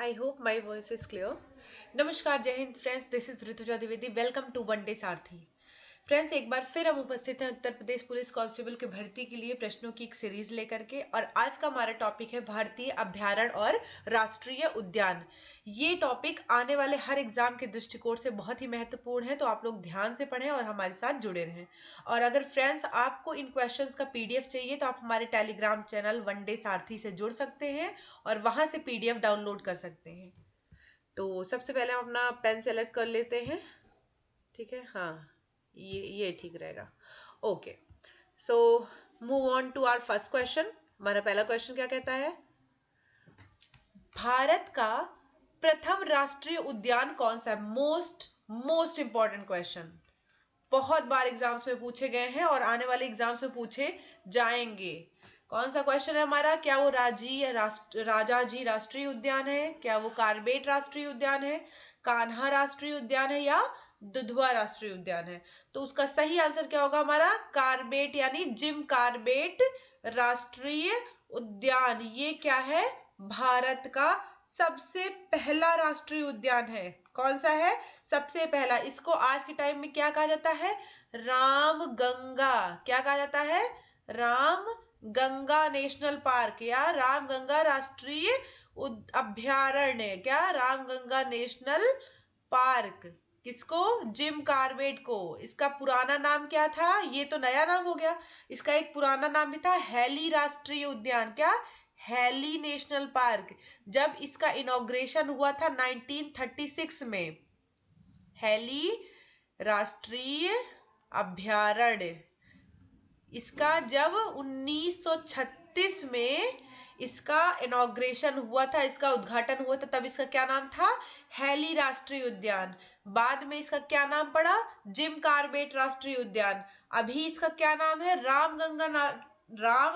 I hope my voice is clear. नमस्कार, जय हिंद friends, this is Rituja Dwivedi. Welcome to one day Sarthi. Friends, एक बार फिर हम उपस्थित हैं उत्तर प्रदेश पुलिस कांस्टेबल की भर्ती के लिए प्रश्नों की एक सीरीज लेकर के. और आज का हमारा टॉपिक है भारतीय अभ्यारण्य और राष्ट्रीय उद्यान. ये टॉपिक आने वाले हर एग्जाम के दृष्टिकोण से बहुत ही महत्वपूर्ण है, तो आप लोग ध्यान से पढ़ें और हमारे साथ जुड़े रहें. और अगर फ्रेंड्स आपको इन क्वेश्चंस का पीडीएफ चाहिए तो आप हमारे टेलीग्राम चैनल वनडे सारथी से जुड़ सकते हैं और वहां से पीडीएफ डाउनलोड कर सकते हैं. तो सबसे पहले हम अपना पेन सेलेक्ट कर लेते हैं. ठीक है, हाँ, ये ठीक रहेगा. Okay, so move on to our first question. हमारा पहला क्वेश्चन क्या कहता है? भारत का प्रथम राष्ट्रीय उद्यान कौन सा है? Most important question. बहुत बार एग्जाम्स में पूछे गए हैं और आने वाले एग्जाम्स में पूछे जाएंगे. कौन सा क्वेश्चन है हमारा? क्या वो राजाजी राष्ट्रीय उद्यान है? क्या वो कार्बेट राष्ट्रीय उद्यान है? कान्हा राष्ट्रीय उद्यान है? या दुधवा राष्ट्रीय उद्यान है? तो उसका सही आंसर क्या होगा हमारा? कार्बेट, यानी जिम कार्बेट राष्ट्रीय उद्यान. ये क्या है? भारत का सबसे पहला राष्ट्रीय उद्यान है. कौन सा है? सबसे पहला. इसको आज के टाइम में क्या कहा जाता है? राम गंगा. क्या कहा जाता है? राम गंगा नेशनल पार्क या राम गंगा राष्ट्रीय अभ्यारण्य. क्या? Ram Ganga national park. किसको? जिम कार्बेट को. इसका पुराना नाम क्या था? ये तो नया नाम हो गया. इसका एक पुराना नाम भी था, हैली राष्ट्रीय उद्यान. क्या? Hailey national park. जब इसका इनॉग्रेशन हुआ था 1936 में, हैली राष्ट्रीय अभ्यारण्य, इसका जब 1936 में इसका इनॉग्रेशन हुआ था, इसका उद्घाटन हुआ था, तब इसका क्या नाम था? हैली राष्ट्रीय उद्यान. बाद में इसका क्या नाम पड़ा? जिम कार्बेट राष्ट्रीय उद्यान. अभी इसका क्या नाम है? राम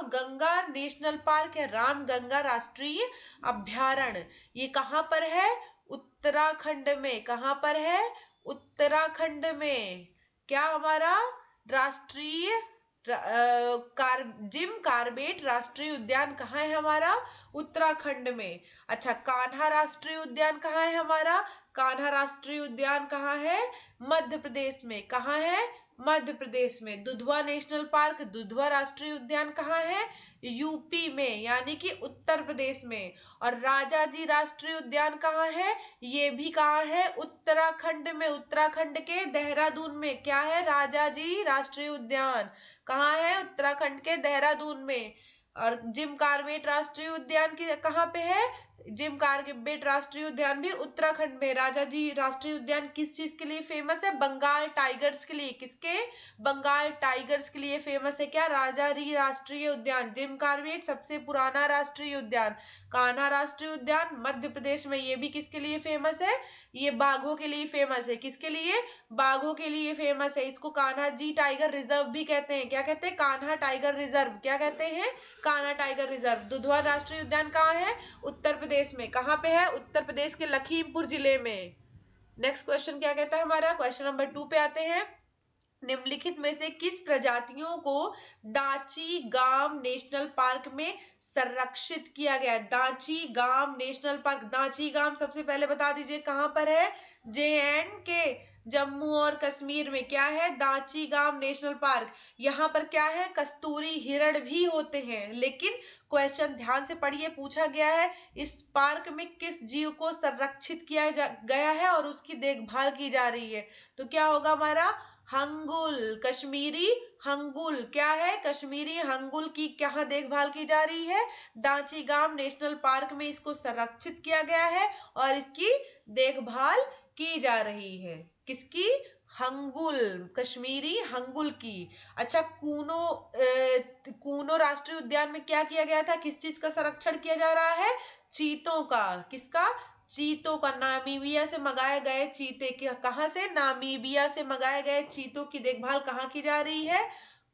गंगा नेशनल पार्क है, राम गंगा राष्ट्रीय अभ्यारण्य. ये कहां पर है? उत्तराखंड में. कहां पर है? उत्तराखंड में. क्या हमारा राष्ट्रीय जिम कार्बेट राष्ट्रीय उद्यान कहाँ है हमारा? उत्तराखंड में. अच्छा, कान्हा राष्ट्रीय उद्यान कहाँ है हमारा? कान्हा राष्ट्रीय उद्यान कहाँ है? मध्य प्रदेश में. कहाँ है? मध्य प्रदेश में. दुधवा नेशनल पार्क, दुधवा राष्ट्रीय उद्यान कहाँ है? यूपी में, यानी कि उत्तर प्रदेश में. और राजाजी राष्ट्रीय उद्यान कहाँ है? ये भी कहाँ है? उत्तराखंड में. उत्तराखंड के देहरादून में. क्या है? राजाजी राष्ट्रीय उद्यान. कहाँ है? उत्तराखंड के देहरादून में. और जिम कार्बेट राष्ट्रीय उद्यान की कहाँ पे है? जिम कार्बेट राष्ट्रीय उद्यान भी उत्तराखंड में. राजाजी राष्ट्रीय उद्यान किस चीज के लिए फेमस है? बंगाल टाइगर्स के लिए. किसके? बंगाल टाइगर्स के लिए फेमस है. क्या? राजाजी राष्ट्रीय उद्यान. जिम कार्बेट सबसे पुराना राष्ट्रीय उद्यान. कान्हा राष्ट्रीय उद्यान मध्य प्रदेश में. ये भी किसके लिए फेमस है? ये बाघों के लिए फेमस है. किसके लिए? बाघों के लिए फेमस है. इसको कान्हा जी टाइगर रिजर्व भी कहते हैं. क्या कहते हैं? Kanha tiger reserve. क्या कहते हैं? Kanha tiger reserve. दुधवा राष्ट्रीय उद्यान कहाँ है? उत्तर प्रदेश में. कहाँ पे है? उत्तर प्रदेश के लखीमपुर जिले में. नेक्स्ट क्वेश्चन क्या कहता है हमारा? क्वेश्चन नंबर 2 पे आते हैं. निम्नलिखित में से किस प्रजातियों को दाची गाम नेशनल पार्क में संरक्षित किया गया है? दाची गाम नेशनल पार्क. दाची गाम सबसे पहले बता दीजिए कहां पर है? JNK, जम्मू और कश्मीर में. क्या है? दाची गाम नेशनल पार्क. यहाँ पर क्या है? कस्तूरी हिरण भी होते हैं. लेकिन क्वेश्चन ध्यान से पढ़िए, पूछा गया है इस पार्क में किस जीव को संरक्षित किया गया है और उसकी देखभाल की जा रही है. तो क्या होगा हमारा? हंगुल, कश्मीरी हंगुल. क्या है? कश्मीरी हंगुल की क्या देखभाल की जा रही है? दाची गाम नेशनल पार्क में इसको संरक्षित किया गया है और इसकी देखभाल की जा रही है. किसकी? हंगुल, कश्मीरी हंगुल की. अच्छा, कूनो राष्ट्रीय उद्यान में क्या किया गया था? किस चीज का संरक्षण किया जा रहा है? चीतों का. किसका? चीतों का. नामीबिया से मंगाए गए चीते. कहां से? नामीबिया से मंगाए गए चीतों की देखभाल कहाँ की जा रही है?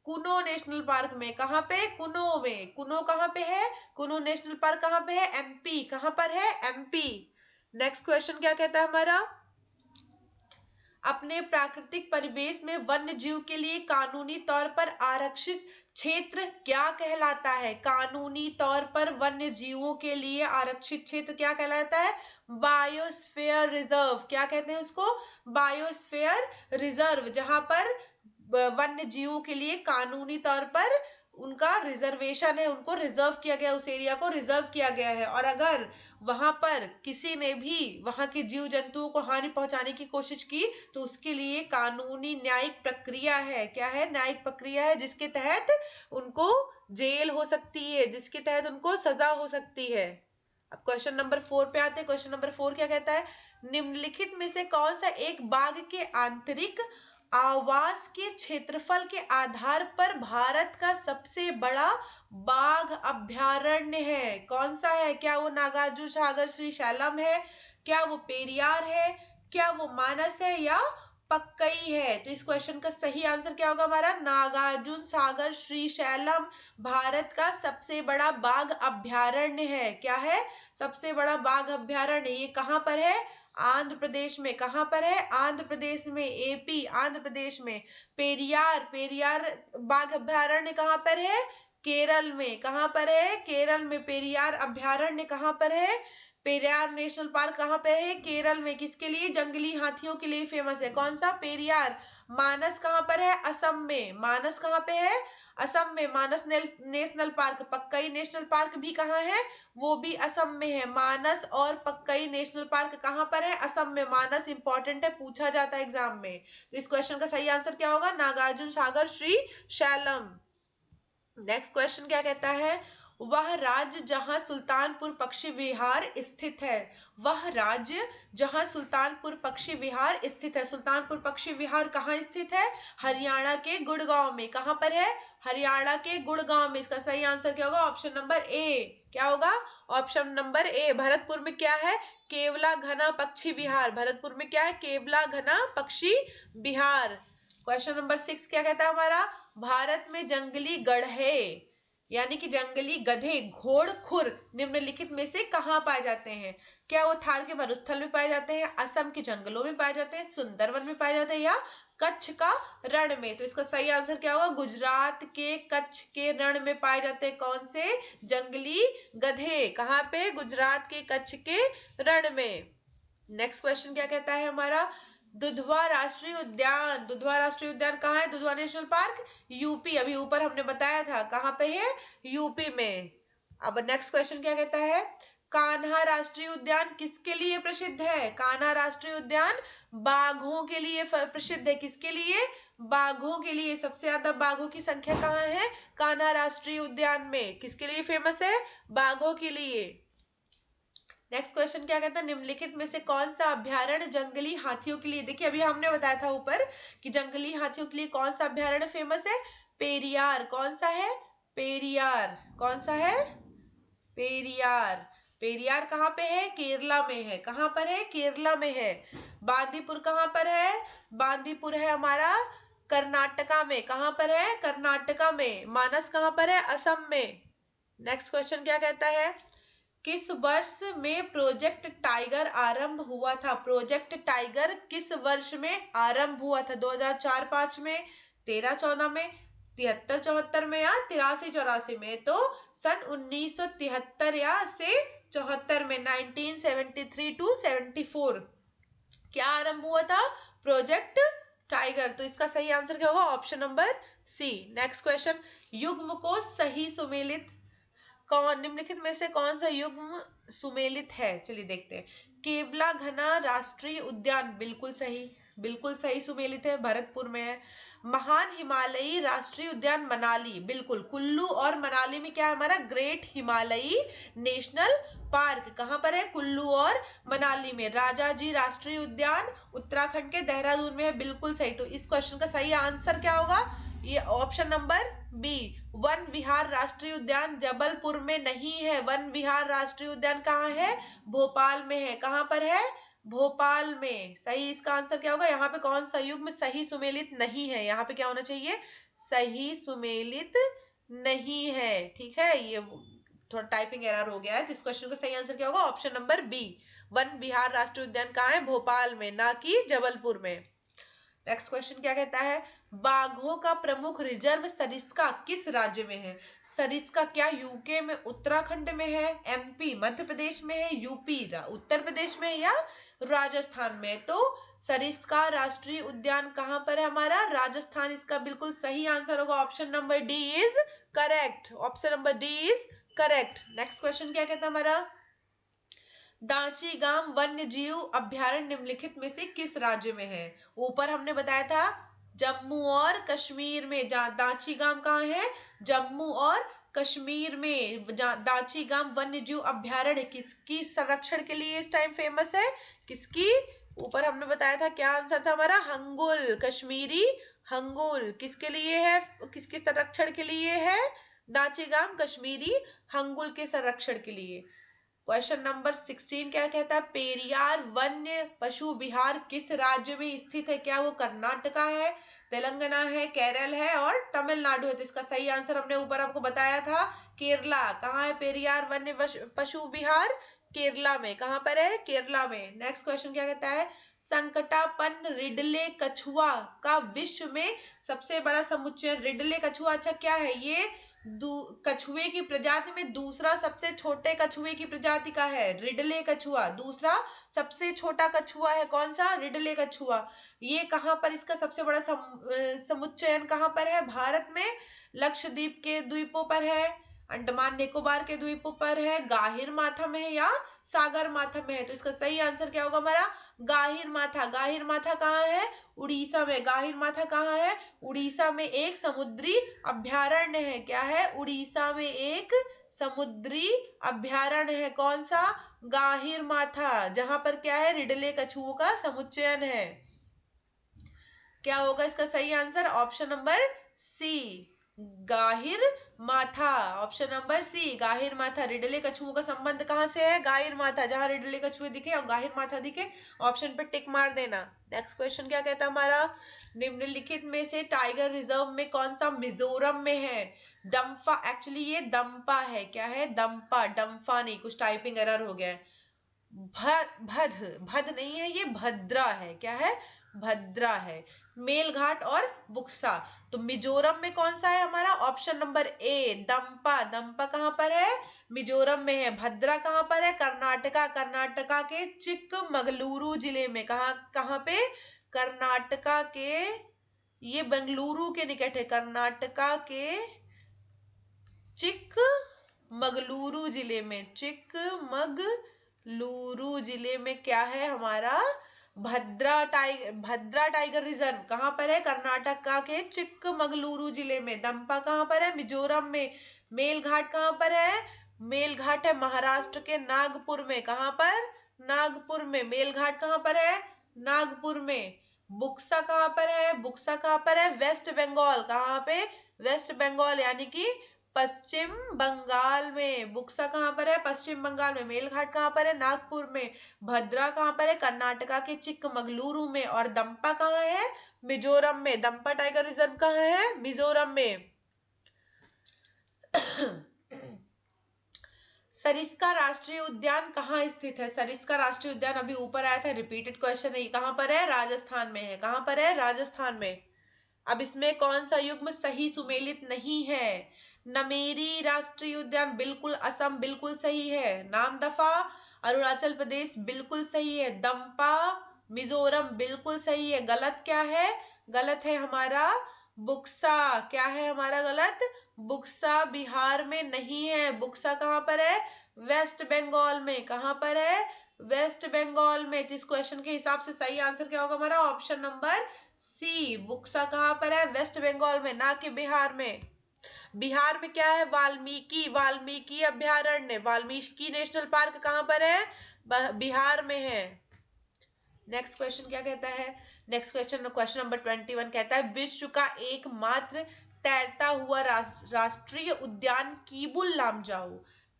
कुनो नेशनल पार्क में. कहां पे? कुनो में. कुनो कहां पे है? कुनो नेशनल पार्क कहां पे है? MP. कहां पर है? MP. नेक्स्ट क्वेश्चन क्या कहता है हमारा? अपने प्राकृतिक परिवेश में वन्य जीव के लिए कानूनी तौर पर आरक्षित क्षेत्र क्या कहलाता है? कानूनी तौर पर वन्य जीवों के लिए आरक्षित क्षेत्र क्या कहलाता है? Biosphere reserve. क्या कहते हैं उसको? बायोस्फीयर रिजर्व, जहां पर वन्य जीवों के लिए कानूनी तौर पर उनका रिजर्वेशन है, उनको रिजर्व किया गया, उस एरिया को रिजर्व किया गया है। और अगर वहां पर किसी ने भी वहां के जीव जंतुओं को हानि पहुंचाने की कोशिश की तो उसके लिए कानूनी न्यायिक प्रक्रिया है। क्या है? न्यायिक प्रक्रिया है, जिसके तहत उनको जेल हो सकती है, जिसके तहत उनको सजा हो सकती है। अब क्वेश्चन नंबर 4 पे आते हैं। क्वेश्चन नंबर 4 क्या कहता है? निम्नलिखित में से कौन सा एक बाघ के आंतरिक आवास के क्षेत्रफल के आधार पर भारत का सबसे बड़ा बाघ अभयारण्य है? कौन सा है? क्या वो नागार्जुन सागर श्रीशैलम है? क्या वो पेरियार है? क्या वो मानस है? या पक्कई है? तो इस क्वेश्चन का सही आंसर क्या होगा हमारा? नागार्जुन सागर श्रीशैलम भारत का सबसे बड़ा बाघ अभयारण्य है। क्या है? सबसे बड़ा बाघ अभयारण्य। ये कहाँ पर है? आंध्र प्रदेश में। कहां पर है? आंध्र प्रदेश में, एपी आंध्र प्रदेश में। पेरियार बाघ अभयारण्य कहां पर है? केरल में। कहां पर है? केरल में। पेरियार अभयारण्य कहां पर है? पेरियार नेशनल पार्क कहां पे है? केरल में। किसके लिए? जंगली हाथियों के लिए फेमस है। कौन सा? पेरियार। मानस कहां पर है? असम में। मानस कहां पे है? असम में। मानस नेशनल पार्क। पक्कई नेशनल पार्क भी कहाँ है? वो भी असम में है। मानस और पक्कई नेशनल पार्क कहाँ पर है? असम में। मानस इंपॉर्टेंट है, पूछा जाता है एग्जाम में। तो इस क्वेश्चन का सही आंसर क्या होगा? नागार्जुन सागर श्री शैलम। नेक्स्ट क्वेश्चन क्या कहता है? वह राज्य जहां सुल्तानपुर पक्षी विहार स्थित है। वह राज्य जहां सुल्तानपुर पक्षी विहार स्थित है। सुल्तानपुर पक्षी विहार कहाँ स्थित है? हरियाणा के गुड़गांव में। कहां पर है? हरियाणा के गुड़गांव में। इसका सही आंसर क्या होगा? Option number A. क्या होगा? Option number A. भरतपुर में क्या है? केवला घना पक्षी विहार। भरतपुर में क्या है? केवला घना पक्षी विहार। क्वेश्चन नंबर 6 क्या कहता है हमारा? भारत में जंगली गधे यानी कि जंगली गधे घोड़खुर निम्नलिखित में से कहां पाए जाते हैं? क्या वो थार के मरुस्थल में पाए जाते हैं, असम के जंगलों में पाए जाते हैं, सुंदरवन में पाए जाते हैं, या कच्छ का रण में? तो इसका सही आंसर क्या होगा? गुजरात के कच्छ के रण में पाए जाते हैं। कौन से? जंगली गधे। कहाँ पे? गुजरात के कच्छ के रण में। नेक्स्ट क्वेश्चन क्या कहता है हमारा? दुधवा राष्ट्रीय उद्यान। दुधवा राष्ट्रीय उद्यान कहाँ है? Dudhwa national park UP. अभी ऊपर हमने बताया था कहाँ पे है? यूपी में। अब नेक्स्ट क्वेश्चन क्या कहता है? कान्हा राष्ट्रीय उद्यान किसके लिए प्रसिद्ध है? कान्हा राष्ट्रीय उद्यान बाघों के लिए प्रसिद्ध है। किसके लिए? बाघों के लिए। सबसे ज्यादा बाघों की संख्या कहाँ है? कान्हा राष्ट्रीय उद्यान में। किसके लिए फेमस है? बाघों के लिए। नेक्स्ट क्वेश्चन क्या कहता है? निम्नलिखित में से कौन सा अभ्यारण्य जंगली हाथियों के लिए? देखिए अभी हमने बताया था ऊपर कि जंगली हाथियों के लिए कौन सा अभ्यारण्य फेमस है? पेरियार। कौन सा है? पेरियार। कौन सा है? पेरियार। पेरियार कहाँ पे है? केरला में है। कहाँ पर है? केरला में है। बांदीपुर कहाँ पर है? बांदीपुर है हमारा कर्नाटका में। कहाँ पर है? कर्नाटका में। मानस कहाँ पर है? असम में। नेक्स्ट क्वेश्चन क्या कहता है? किस वर्ष में प्रोजेक्ट टाइगर आरंभ हुआ था? प्रोजेक्ट टाइगर किस वर्ष में आरंभ हुआ था? 2004-5 में, 13-14 में, 73-74 में, या 83-84 में? तो सन 1973 या से 74 में, 1973 to 74 क्या आरंभ हुआ था? Project tiger. तो इसका सही आंसर क्या होगा? Option number C. Next question, युग्म को सही सुमेलित कौन निम्नलिखित में से कौन सा युग्म सुमेलित है? चलिए देखते हैं। केवला घना राष्ट्रीय उद्यान बिल्कुल सही, बिल्कुल सही सुमेलित है, भरतपुर में है। महान हिमालयी राष्ट्रीय उद्यान मनाली, बिल्कुल। कुल्लू और मनाली में क्या है हमारा? ग्रेट हिमालयी नेशनल पार्क। कहां पर है? कुल्लू और मनाली में। राजाजी राष्ट्रीय उद्यान उत्तराखंड के देहरादून में है, बिल्कुल सही। तो इस क्वेश्चन का सही आंसर क्या होगा? ये ऑप्शन नंबर बी। वन विहार राष्ट्रीय उद्यान जबलपुर में नहीं है। वन विहार राष्ट्रीय उद्यान कहाँ है? भोपाल में है। कहाँ पर है? भोपाल में। सही इसका आंसर क्या होगा? यहाँ पे कौन सा युग्म सही सुमेलित नहीं है? यहाँ पे क्या होना चाहिए? सही सुमेलित नहीं है। ठीक है, ये थोड़ा टाइपिंग एरर हो गया है। तो इस क्वेश्चन का सही आंसर क्या होगा? Option number B. वन विहार राष्ट्रीय उद्यान कहाँ है? भोपाल में, ना कि जबलपुर में। नेक्स्ट क्वेश्चन क्या कहता है, बाघों का प्रमुख रिजर्व सरिस्का किस राज्य में है? सरिस्का क्या यूके में, उत्तराखंड में है, एमपी मध्य प्रदेश में है, यूपी उत्तर प्रदेश में है, या राजस्थान में? तो सरिस्का राष्ट्रीय उद्यान कहां पर है हमारा? राजस्थान। इसका बिल्कुल सही आंसर होगा option number D is correct. Option number D is correct. Next question क्या कहता है हमारा, दांची गांव वन्य जीव अभ्यारण्य निम्नलिखित में से किस राज्य में है? ऊपर हमने बताया था जम्मू और कश्मीर में। दांची गांव कहाँ है? जम्मू और कश्मीर में। दांची गांव वन्य जीव अभ्यारण्य किसकी संरक्षण के लिए इस टाइम फेमस है? किसकी? ऊपर हमने बताया था, क्या आंसर था हमारा? हंगुल, कश्मीरी हंगुल। किसके लिए है? किसके संरक्षण के लिए है? दांची गांव कश्मीरी हंगुल के संरक्षण के लिए। क्वेश्चन नंबर 16 क्या कहता है, पेरियार वन्य पशु विहार किस राज्य में स्थित है? क्या वो कर्नाटका है, तेलंगाना है, केरल है और तमिलनाडु है? तो इसका सही आंसर हमने ऊपर आपको बताया था, केरला। कहाँ है पेरियार वन्य पशु विहार? केरला में। कहाँ पर है? केरला में। नेक्स्ट क्वेश्चन क्या कहता है, संकटापन्न रिडले कछुआ का विश्व में सबसे बड़ा समुच्चय। रिडले कछुआ, अच्छा क्या है ये? कछुए की प्रजाति में दूसरा सबसे छोटे कछुए की प्रजाति का है रिडले कछुआ। दूसरा सबसे छोटा कछुआ है कौन सा? रिडले कछुआ। ये कहाँ पर इसका सबसे बड़ा समुच्चयन कहाँ पर है? भारत में लक्षद्वीप के द्वीपों पर है, अंडमान निकोबार के द्वीपों पर है, गाहिर माथा में है या सागर माथा में है? तो इसका सही आंसर क्या होगा हमारा? गाहिर माथा। गाहिर माथा कहाँ है? उड़ीसा में। गाहिर माथा कहाँ है? उड़ीसा में एक समुद्री अभ्यारण्य है। क्या है? उड़ीसा में एक समुद्री अभ्यारण्य है। कौन सा? गाहिर माथा, जहां पर क्या है? रिडले कछुओं का समुच्चयन है। क्या होगा इसका सही आंसर? ऑप्शन नंबर सी, गाहिर माथा। ऑप्शन नंबर सी, गाहिर माथा। रिडले कछुओं का संबंध कहां से है? गाहिर माथा। जहां रिडले कछुए दिखे और गाहिर माथा दिखे, ऑप्शन पे टिक मार देना। नेक्स्ट क्वेश्चन क्या कहता है हमारा, निम्नलिखित में से टाइगर रिजर्व में कौन सा मिजोरम में है? डम्फा, एक्चुअली ये दम्पा है। क्या है? दम्पा, डम्फा नहीं, कुछ टाइपिंग एरर हो गया है। भद भद नहीं है, ये भद्रा है। क्या है? भद्रा है। मेलघाट और बुक्सा। तो मिजोरम में कौन सा है हमारा? Option number A, Dampa. Dampa कहां पर है? मिजोरम में है। भद्रा कहां पर है? कर्नाटका। कर्नाटका के चिक्कमगलुरु जिले में। कहां कहां पे? कर्नाटका के, ये बेंगलुरु के निकट है। कर्नाटका के चिक्कमगलुरु जिले में। चिक्कमगलुरु जिले में क्या है हमारा? भद्रा टाइगर रिजर्व कहां पर है? कर्नाटका के चिक्कमगलुरु जिले में। दंपा कहां पर है? मिजोरम में। मेलघाट कहां पर है? मेलघाट है महाराष्ट्र के नागपुर में। कहां पर? नागपुर में। मेलघाट कहां पर है? नागपुर में। बुक्सा कहां पर है? बुक्सा कहां पर है? वेस्ट बंगाल। कहां पे? वेस्ट बंगाल, यानी कि पश्चिम बंगाल में। बुक्सा कहां पर है? पश्चिम बंगाल में। मेलघाट कहां पर है? नागपुर में। भद्रा कहां पर है? कर्नाटका के चिक्कमगलुरु में। और दंपा कहां है? मिजोरम में। दंपा टाइगर रिजर्व कहां है? मिजोरम में। सरिस्का राष्ट्रीय उद्यान कहाँ स्थित है? सरिस्का राष्ट्रीय उद्यान अभी ऊपर आया था, रिपीटेड क्वेश्चन है। कहां पर है? राजस्थान में है। कहां पर है? राजस्थान में। अब इसमें कौन सा युग्म सही सुमेलित नहीं है? नमेरी राष्ट्रीय उद्यान बिल्कुल, असम बिल्कुल सही है। नामदफा अरुणाचल प्रदेश बिल्कुल सही है। दंपा मिजोरम बिल्कुल सही है। गलत क्या है? गलत है हमारा बुक्सा। क्या है हमारा गलत? बुक्सा बिहार में नहीं है। बुक्सा कहां पर है? वेस्ट बंगाल में। कहां पर है? वेस्ट बंगाल में। इस क्वेश्चन के हिसाब से सही आंसर क्या होगा हमारा? ऑप्शन नंबर सी, बुक्सा कहां पर है? वेस्ट बंगाल में, ना कि बिहार में। बिहार में क्या है? वाल्मीकि अभ्यारण्य, वाल्मीकि नेशनल पार्क कहां पर है? बिहार में है। नेक्स्ट क्वेश्चन क्या कहता है? नेक्स्ट क्वेश्चन, क्वेश्चन नंबर 21 कहता है, विश्व का एकमात्र तैरता हुआ राष्ट्रीय उद्यान कीबुल लामजाओ।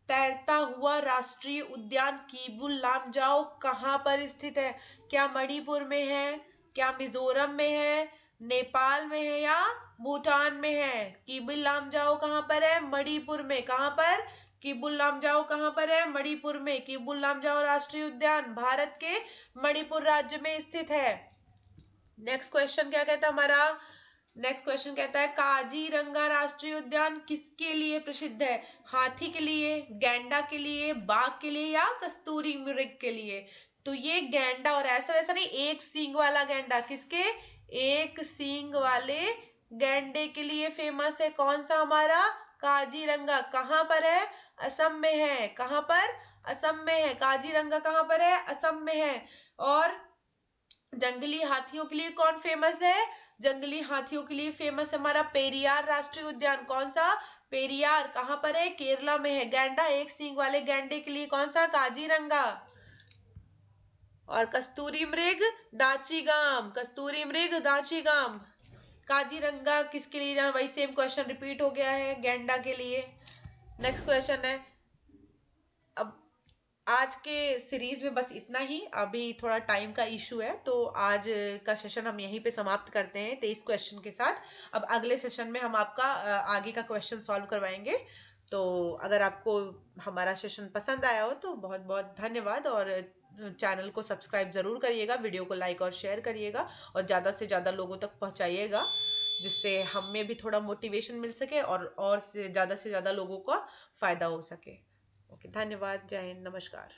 तैरता हुआ राष्ट्रीय उद्यान कीबुल लामजाओ कहां पर स्थित है? क्या मणिपुर में है? क्या मिजोरम में है? नेपाल में है या भूटान में है? कीबुल लामजाओ कहां पर है? मणिपुर में। कहां पर? कीबुल लामजाओ कहां पर है? मणिपुर में। कीबुल लामजाओ राष्ट्रीय उद्यान भारत के मणिपुर राज्य में स्थित है। नेक्स्ट क्वेश्चन क्या कहता है हमारा, नेक्स्ट क्वेश्चन कहता है काजीरंगा राष्ट्रीय उद्यान किसके लिए प्रसिद्ध है? हाथी के लिए, गैंडा के लिए, बाघ के लिए या कस्तूरी मृग के लिए? तो ये गैंडा, और ऐसा वैसा नहीं, एक सींग वाला गैंडा, किसके? एक सींग वाले गैंडे के लिए फेमस है। कौन सा? हमारा काजीरंगा। कहाँ पर है? असम में है। कहाँ पर? असम में है। काजीरंगा कहाँ पर है? असम में है। और जंगली हाथियों के लिए कौन फेमस है? जंगली हाथियों के लिए फेमस है हमारा पेरियार राष्ट्रीय उद्यान। कौन सा? पेरियार। कहाँ पर है? केरला में है। गैंडा, एक सींग वाले गैंडे के लिए कौन सा? काजीरंगा। और कस्तूरी मृग दाचीगाम, कस्तूरी मृग दाचीगाम। काजीरंगा किसके लिए जाना? वही सेम क्वेश्चन रिपीट हो गया है, गैंडा के लिए। नेक्स्ट क्वेश्चन है, अब आज के सीरीज में बस इतना ही। अभी थोड़ा टाइम का इशू है, तो आज का सेशन हम यहीं पे समाप्त करते हैं 23 क्वेश्चन के साथ। अब अगले सेशन में हम आपका आगे का क्वेश्चन सॉल्व करवाएंगे। तो अगर आपको हमारा सेशन पसंद आया हो तो बहुत बहुत धन्यवाद, और चैनल को सब्सक्राइब ज़रूर करिएगा, वीडियो को लाइक और शेयर करिएगा, और ज़्यादा से ज़्यादा लोगों तक पहुँचाइएगा, जिससे हमें भी थोड़ा मोटिवेशन मिल सके और से ज़्यादा लोगों का फ़ायदा हो सके। ओके, धन्यवाद। जय हिंद, नमस्कार।